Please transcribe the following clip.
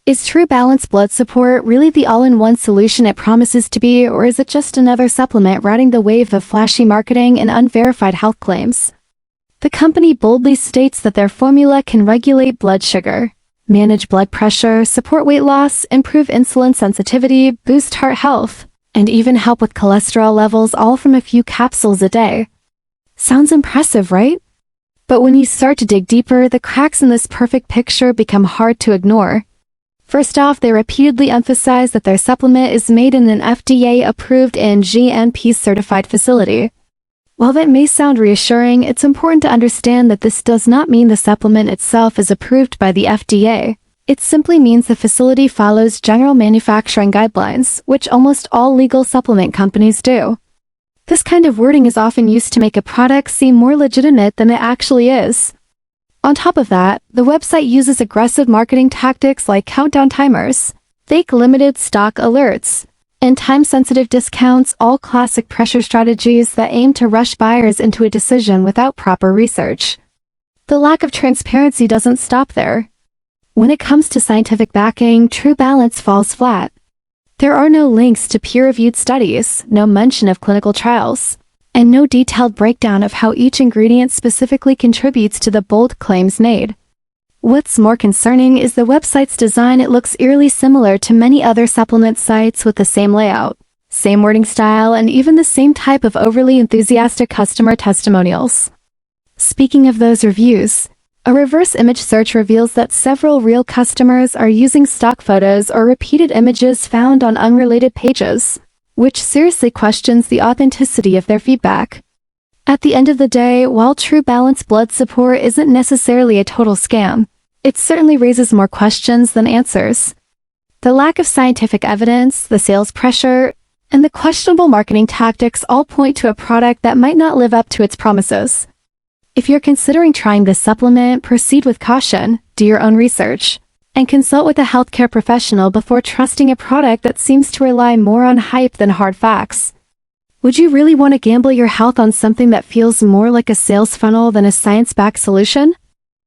Is True Balance blood support really the all-in-one solution it promises to be, or is it just another supplement riding the wave of flashy marketing and unverified health claims? The company boldly states that their formula can regulate blood sugar, manage blood pressure, support weight loss, improve insulin sensitivity, boost heart health, and even help with cholesterol levels, all from a few capsules a day. Sounds impressive, right? But when you start to dig deeper, the cracks in this perfect picture become hard to ignore. First off, they repeatedly emphasize that their supplement is made in an FDA-approved and GMP-certified facility. While that may sound reassuring, it's important to understand that this does not mean the supplement itself is approved by the FDA. It simply means the facility follows general manufacturing guidelines, which almost all legal supplement companies do. This kind of wording is often used to make a product seem more legitimate than it actually is. On top of that, the website uses aggressive marketing tactics like countdown timers, fake limited stock alerts, and time-sensitive discounts, all classic pressure strategies that aim to rush buyers into a decision without proper research. The lack of transparency doesn't stop there. When it comes to scientific backing, True Balance falls flat. There are no links to peer-reviewed studies, no mention of clinical trials, and no detailed breakdown of how each ingredient specifically contributes to the bold claims made. What's more concerning is the website's design. It looks eerily similar to many other supplement sites with the same layout, same wording style, and even the same type of overly enthusiastic customer testimonials. Speaking of those reviews, a reverse image search reveals that several real customers are using stock photos or repeated images found on unrelated pages, which seriously questions the authenticity of their feedback. At the end of the day, while True Balance blood support isn't necessarily a total scam, it certainly raises more questions than answers. The lack of scientific evidence, the sales pressure, and the questionable marketing tactics all point to a product that might not live up to its promises. If you're considering trying this supplement, proceed with caution, do your own research, and consult with a healthcare professional before trusting a product that seems to rely more on hype than hard facts. Would you really want to gamble your health on something that feels more like a sales funnel than a science-backed solution?